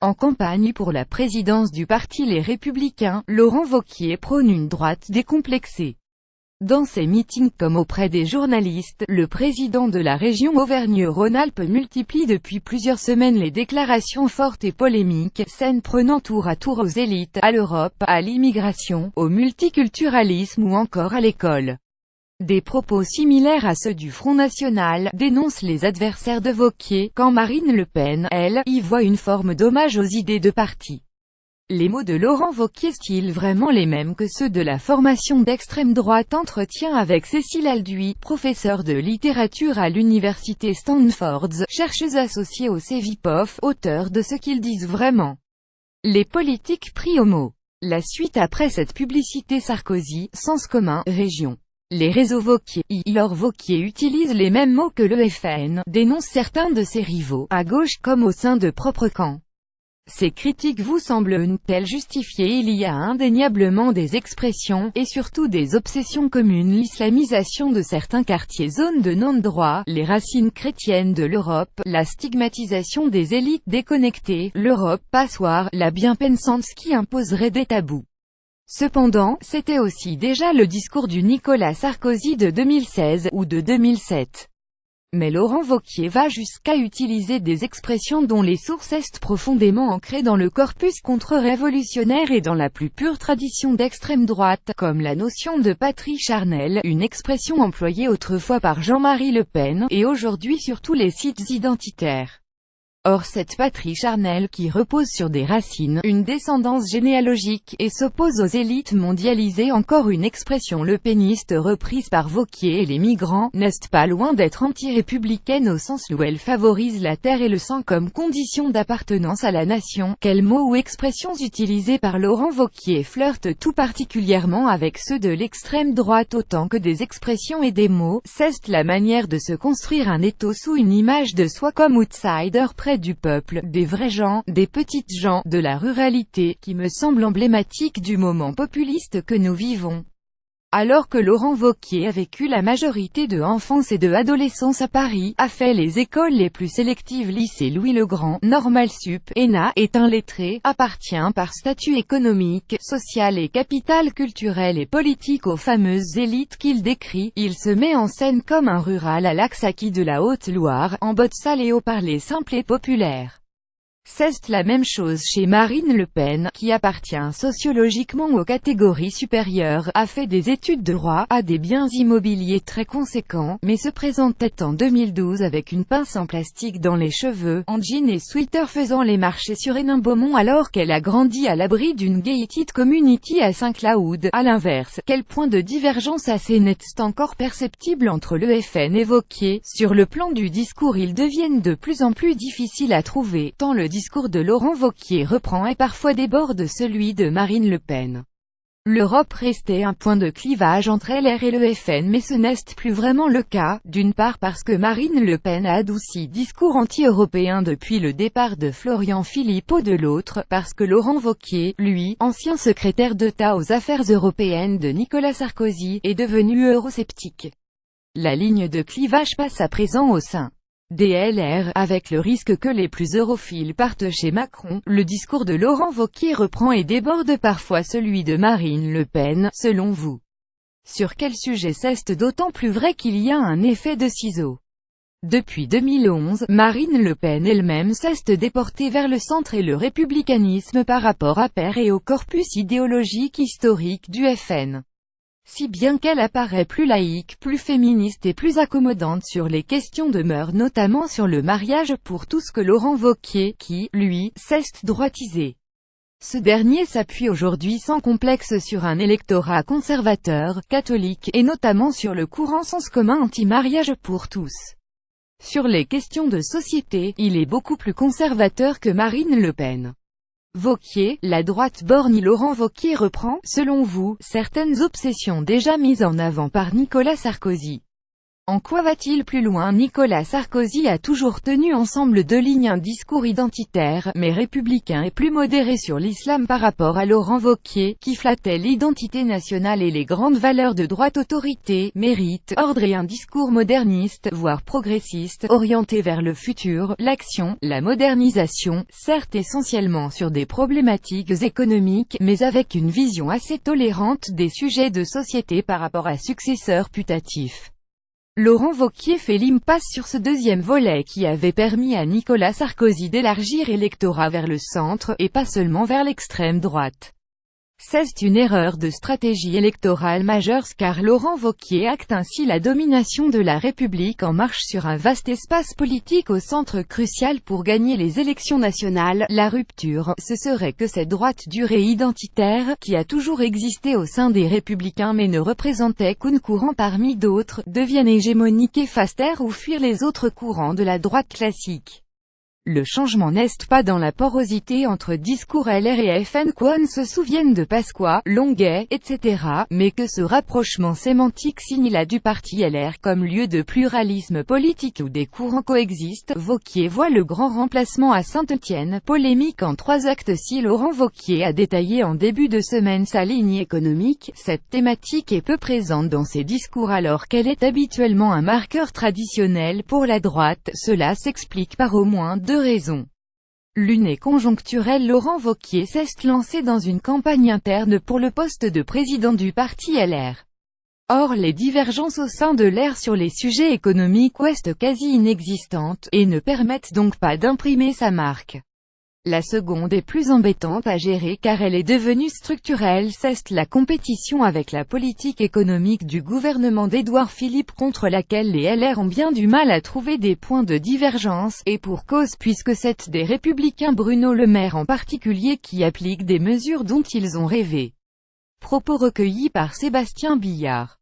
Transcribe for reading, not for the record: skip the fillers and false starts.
En campagne pour la présidence du parti Les Républicains, Laurent Wauquiez prône une droite décomplexée. Dans ses meetings comme auprès des journalistes, le président de la région Auvergne-Rhône-Alpes multiplie depuis plusieurs semaines les déclarations fortes et polémiques, scènes prenant tour à tour aux élites, à l'Europe, à l'immigration, au multiculturalisme ou encore à l'école. Des propos similaires à ceux du Front National, dénoncent les adversaires de Wauquiez, quand Marine Le Pen, elle, y voit une forme d'hommage aux idées de parti. Les mots de Laurent Wauquiez sont-ils vraiment les mêmes que ceux de la formation d'extrême droite? Entretien avec Cécile Alduy, professeure de littérature à l'université Stanford, chercheuse associée au CEVIPOF, auteure de Ce qu'ils disent vraiment. Les politiques pris au mot. La suite après cette publicité Sarkozy, sens commun, région. Les réseaux Wauquiez, Laurent Wauquiez utilise les mêmes mots que le FN, dénonce certains de ses rivaux, à gauche comme au sein de propre camp. Ces critiques vous semblent-elles justifiées? Il y a indéniablement des expressions, et surtout des obsessions communes: l'islamisation de certains quartiers, zones de non-droit, les racines chrétiennes de l'Europe, la stigmatisation des élites déconnectées, l'Europe passoire, la bien-pensance qui imposerait des tabous. Cependant, c'était aussi déjà le discours du Nicolas Sarkozy de 2016, ou de 2007. Mais Laurent Wauquiez va jusqu'à utiliser des expressions dont les sources est profondément ancrées dans le corpus contre-révolutionnaire et dans la plus pure tradition d'extrême droite, comme la notion de patrie charnelle, une expression employée autrefois par Jean-Marie Le Pen, et aujourd'hui sur tous les sites identitaires. Or cette patrie charnelle qui repose sur des racines, une descendance généalogique, et s'oppose aux élites mondialisées, encore une expression lepéniste reprise par Wauquiez, et les migrants, n'est pas loin d'être anti-républicaine au sens où elle favorise la terre et le sang comme condition d'appartenance à la nation. Quels mots ou expressions utilisés par Laurent Wauquiez flirtent tout particulièrement avec ceux de l'extrême droite autant que des expressions et des mots? C'est la manière de se construire un ethos sous une image de soi comme outsider près du peuple, des vrais gens, des petites gens, de la ruralité, qui me semble emblématique du moment populiste que nous vivons. Alors que Laurent Wauquiez a vécu la majorité de enfance et de adolescence à Paris, a fait les écoles les plus sélectives, lycée Louis-le-Grand, Normal Sup, ENA, est un lettré, appartient par statut économique, social et capital culturel et politique aux fameuses élites qu'il décrit, il se met en scène comme un rural à l'Axaqui de la Haute-Loire, en bottes sales et au parler simple et populaire. C'est la même chose chez Marine Le Pen, qui appartient sociologiquement aux catégories supérieures, a fait des études de droit, a des biens immobiliers très conséquents, mais se présentait en 2012 avec une pince en plastique dans les cheveux, en jean et sweater faisant les marchés sur Hénin-Beaumont alors qu'elle a grandi à l'abri d'une gated community à Saint-Cloud. À l'inverse, quel point de divergence assez net est encore perceptible entre le FN et Wauquiez? Sur le plan du discours, ils deviennent de plus en plus difficiles à trouver, tant le discours de Laurent Wauquiez reprend et parfois déborde celui de Marine Le Pen. L'Europe restait un point de clivage entre LR et le FN, mais ce n'est plus vraiment le cas, d'une part parce que Marine Le Pen a adouci discours anti-européen depuis le départ de Florian Philippot, de l'autre, parce que Laurent Wauquiez, lui, ancien secrétaire d'État aux affaires européennes de Nicolas Sarkozy, est devenu eurosceptique. La ligne de clivage passe à présent au sein des LR, avec le risque que les plus europhiles partent chez Macron. Le discours de Laurent Wauquiez reprend et déborde parfois celui de Marine Le Pen, selon vous. Sur quel sujet? C'est d'autant plus vrai qu'il y a un effet de ciseaux. Depuis 2011, Marine Le Pen elle-même s'est déportée vers le centre et le républicanisme par rapport à Père et au corpus idéologique historique du FN. Si bien qu'elle apparaît plus laïque, plus féministe et plus accommodante sur les questions de mœurs, notamment sur le mariage pour tous, que Laurent Wauquiez, qui, lui, s'est droitisé. Ce dernier s'appuie aujourd'hui sans complexe sur un électorat conservateur, catholique, et notamment sur le courant sens commun anti-mariage pour tous. Sur les questions de société, il est beaucoup plus conservateur que Marine Le Pen. Wauquiez, la droite borgne. Laurent Wauquiez reprend, selon vous, certaines obsessions déjà mises en avant par Nicolas Sarkozy. En quoi va-t-il plus loin? Nicolas Sarkozy a toujours tenu ensemble deux lignes, un discours identitaire, mais républicain et plus modéré sur l'islam par rapport à Laurent Wauquiez, qui flattait l'identité nationale et les grandes valeurs de droite, autorité, mérite, ordre, et un discours moderniste, voire progressiste, orienté vers le futur, l'action, la modernisation, certes essentiellement sur des problématiques économiques, mais avec une vision assez tolérante des sujets de société par rapport à successeurs putatifs. Laurent Wauquiez fait l'impasse sur ce deuxième volet qui avait permis à Nicolas Sarkozy d'élargir l'électorat vers le centre, et pas seulement vers l'extrême droite. C'est une erreur de stratégie électorale majeure car Laurent Wauquiez acte ainsi la domination de la République en marche sur un vaste espace politique au centre crucial pour gagner les élections nationales. La rupture, ce serait que cette droite dure et identitaire, qui a toujours existé au sein des Républicains mais ne représentait qu'un courant parmi d'autres, devienne hégémonique et fasse taire ou fuir les autres courants de la droite classique. Le changement n'est pas dans la porosité entre discours LR et FN, qu'on se souvienne de Pasqua, Longuet, etc., mais que ce rapprochement sémantique signe la du parti LR comme lieu de pluralisme politique où des courants coexistent. Wauquiez voit le grand remplacement à Saint-Étienne, polémique en 3 actes. Si Laurent Wauquiez a détaillé en début de semaine sa ligne économique, cette thématique est peu présente dans ses discours alors qu'elle est habituellement un marqueur traditionnel pour la droite. Cela s'explique par au moins 2 raisons. L'une est conjoncturelle. Laurent Wauquiez s'est lancé dans une campagne interne pour le poste de président du parti LR. Or les divergences au sein de LR sur les sujets économiques restent quasi inexistantes, et ne permettent donc pas d'imprimer sa marque. La seconde est plus embêtante à gérer car elle est devenue structurelle. C'est la compétition avec la politique économique du gouvernement d'Édouard Philippe contre laquelle les LR ont bien du mal à trouver des points de divergence, et pour cause puisque c'est des Républicains, Bruno Le Maire en particulier, qui appliquent des mesures dont ils ont rêvé. Propos recueillis par Sébastien Billard.